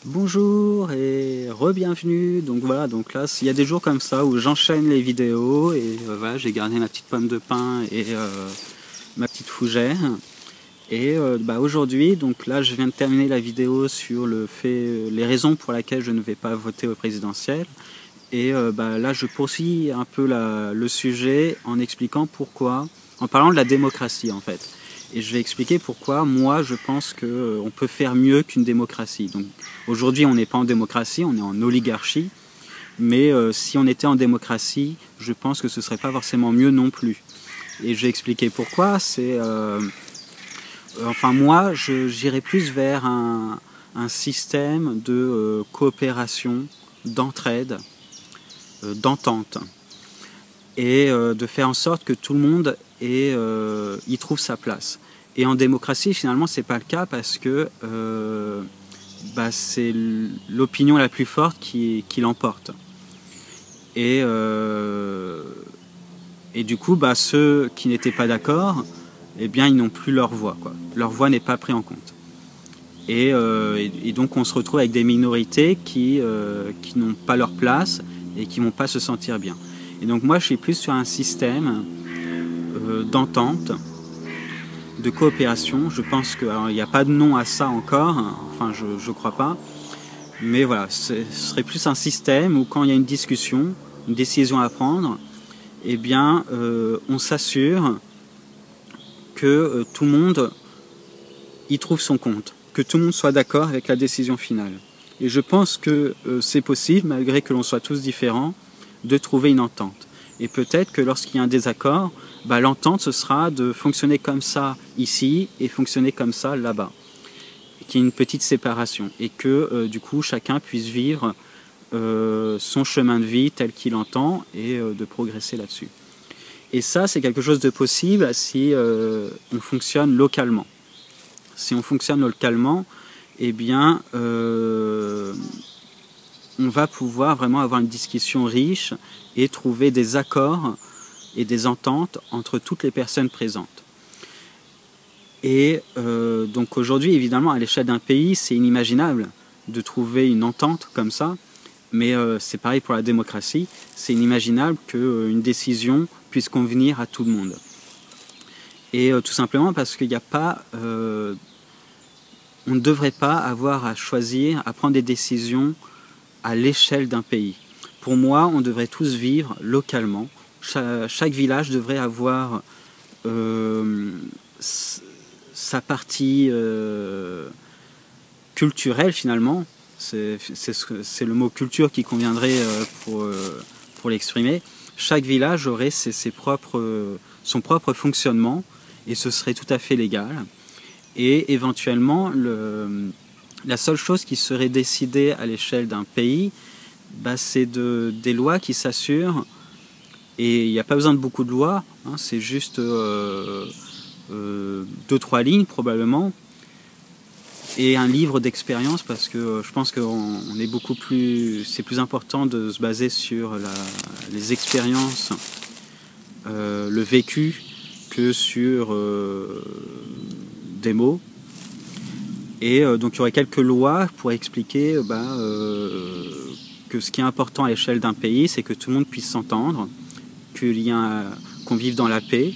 Bonjour et re-bienvenue. Donc voilà, donc là, il y a des jours comme ça où j'enchaîne les vidéos et voilà, j'ai gardé ma petite pomme de pin et ma petite fougère. Et aujourd'hui, donc là, je viens de terminer la vidéo sur les raisons pour lesquelles je ne vais pas voter au présidentiel. Et là, je poursuis un peu le sujet en expliquant pourquoi, en parlant de la démocratie en fait. Et je vais expliquer pourquoi moi je pense qu'on peut faire mieux qu'une démocratie. Donc aujourd'hui on n'est pas en démocratie, on est en oligarchie, mais si on était en démocratie, je pense que ce ne serait pas forcément mieux non plus. Et je vais expliquer pourquoi. Enfin moi j'irais plus vers un système de coopération, d'entraide, d'entente, et de faire en sorte que tout le monde y trouve sa place. Et en démocratie, finalement, c'est pas le cas parce que c'est l'opinion la plus forte qui l'emporte. Et du coup, ceux qui n'étaient pas d'accord, eh bien, ils n'ont plus leur voix, quoi. Leur voix n'est pas prise en compte. Et donc, on se retrouve avec des minorités qui n'ont pas leur place et qui ne vont pas se sentir bien. Et donc, moi, je suis plus sur un système d'entente, de coopération. Je pense qu'il n'y a pas de nom à ça encore, enfin je crois pas, mais voilà, ce serait plus un système où quand il y a une discussion, une décision à prendre, eh bien on s'assure que tout le monde y trouve son compte, que tout le monde soit d'accord avec la décision finale. Et je pense que c'est possible, malgré que l'on soit tous différents, de trouver une entente. Et peut-être que lorsqu'il y a un désaccord, l'entente ce sera de fonctionner comme ça ici et fonctionner comme ça là-bas. Qu'il y ait une petite séparation et que du coup chacun puisse vivre son chemin de vie tel qu'il entend et de progresser là-dessus. Et ça, c'est quelque chose de possible si on fonctionne localement. Si on fonctionne localement, eh bien on va pouvoir vraiment avoir une discussion riche et trouver des accords et des ententes entre toutes les personnes présentes. Et donc aujourd'hui, évidemment, à l'échelle d'un pays, c'est inimaginable de trouver une entente comme ça, mais c'est pareil pour la démocratie, c'est inimaginable qu'une décision puisse convenir à tout le monde. Et tout simplement parce qu'il n'y a pas... on ne devrait pas avoir à choisir, à prendre des décisions à l'échelle d'un pays. Pour moi, on devrait tous vivre localement. Chaque village devrait avoir sa partie culturelle finalement. C'est le mot culture qui conviendrait pour l'exprimer. Chaque village aurait son propre fonctionnement et ce serait tout à fait légal. Et éventuellement, la seule chose qui serait décidée à l'échelle d'un pays, c'est des lois qui s'assurent, et il n'y a pas besoin de beaucoup de lois, hein, c'est juste 2-3 lignes probablement, et un livre d'expérience, parce que je pense que c'est plus important de se baser sur les expériences, le vécu, que sur des mots. Et donc il y aurait quelques lois pour expliquer que ce qui est important à l'échelle d'un pays, c'est que tout le monde puisse s'entendre, qu'on vive dans la paix,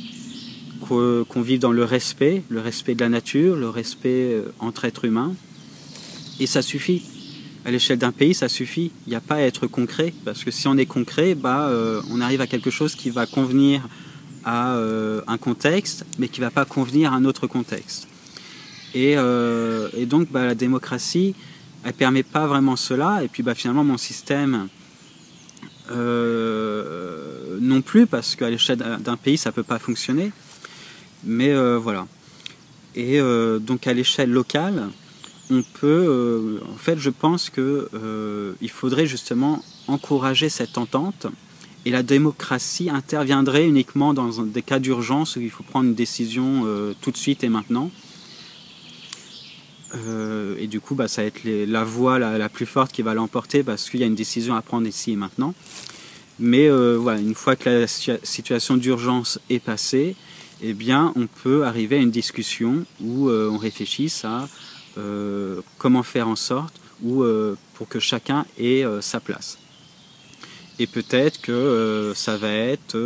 qu'on vive dans le respect de la nature, le respect entre êtres humains. Et ça suffit. À l'échelle d'un pays, ça suffit. Il n'y a pas à être concret, parce que si on est concret, on arrive à quelque chose qui va convenir à un contexte, mais qui ne va pas convenir à un autre contexte. Et donc la démocratie, elle ne permet pas vraiment cela. Et puis finalement mon système non plus, parce qu'à l'échelle d'un pays ça ne peut pas fonctionner. Mais voilà. Et donc à l'échelle locale, on peut... en fait je pense qu'il faudrait justement encourager cette entente. Et la démocratie interviendrait uniquement dans des cas d'urgence où il faut prendre une décision tout de suite et maintenant. Et du coup, ça va être la voix la plus forte qui va l'emporter parce qu'il y a une décision à prendre ici et maintenant. Mais voilà, une fois que la situation d'urgence est passée, eh bien, on peut arriver à une discussion où on réfléchisse à comment faire en sorte ou pour que chacun ait sa place. Et peut-être que ça va être,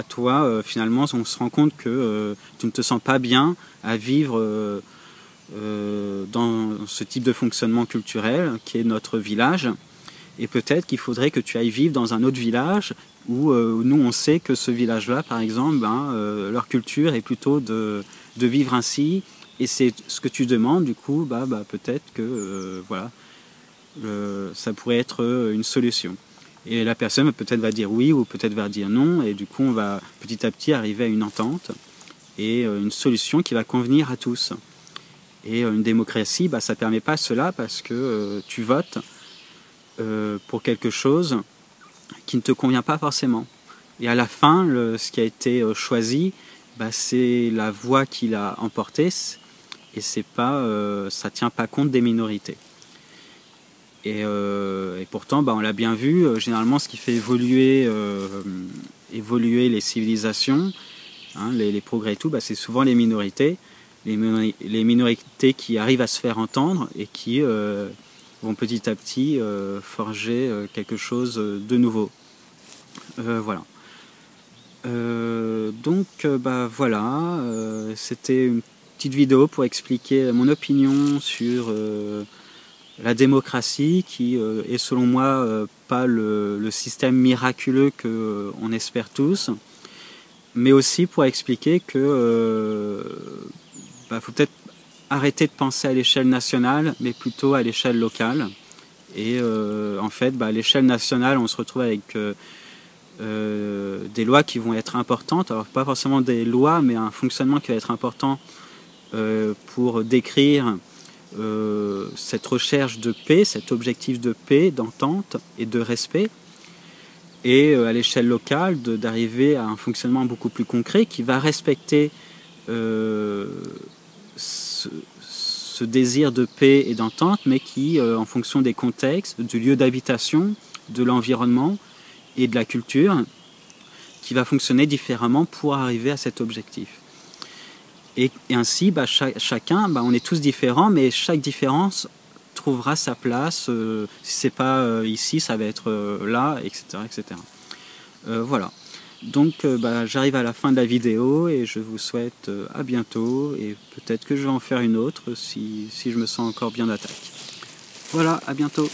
toi, finalement, on se rend compte que tu ne te sens pas bien à vivre dans ce type de fonctionnement culturel qui est notre village. Et peut-être qu'il faudrait que tu ailles vivre dans un autre village où nous, on sait que ce village-là, par exemple, leur culture est plutôt de vivre ainsi. Et c'est ce que tu demandes, du coup, peut-être que voilà, ça pourrait être une solution. Et la personne peut-être va dire oui ou peut-être va dire non. Et du coup, on va petit à petit arriver à une entente et une solution qui va convenir à tous. Et une démocratie, ça ne permet pas cela parce que tu votes pour quelque chose qui ne te convient pas forcément. Et à la fin, ce qui a été choisi, c'est la voix qui l'a emporté et c'est pas, ça ne tient pas compte des minorités. Et pourtant, on l'a bien vu, généralement ce qui fait évoluer les civilisations, hein, les progrès et tout, c'est souvent les minorités. Les minorités qui arrivent à se faire entendre et qui vont petit à petit forger quelque chose de nouveau. Voilà. Voilà, c'était une petite vidéo pour expliquer mon opinion sur la démocratie qui est selon moi pas le système miraculeux qu'on espère tous, mais aussi pour expliquer que faut peut-être arrêter de penser à l'échelle nationale, mais plutôt à l'échelle locale. Et en fait, à l'échelle nationale, on se retrouve avec des lois qui vont être importantes. Alors pas forcément des lois, mais un fonctionnement qui va être important pour décrire cette recherche de paix, cet objectif de paix, d'entente et de respect. Et à l'échelle locale, d'arriver à un fonctionnement beaucoup plus concret qui va respecter ce désir de paix et d'entente, mais qui, en fonction des contextes, du lieu d'habitation, de l'environnement et de la culture, qui va fonctionner différemment pour arriver à cet objectif. Et ainsi, chacun, on est tous différents, mais chaque différence trouvera sa place. Si c'est pas ici, ça va être là, etc., etc. Voilà. Donc j'arrive à la fin de la vidéo et je vous souhaite à bientôt et peut-être que je vais en faire une autre si je me sens encore bien d'attaque. Voilà, à bientôt.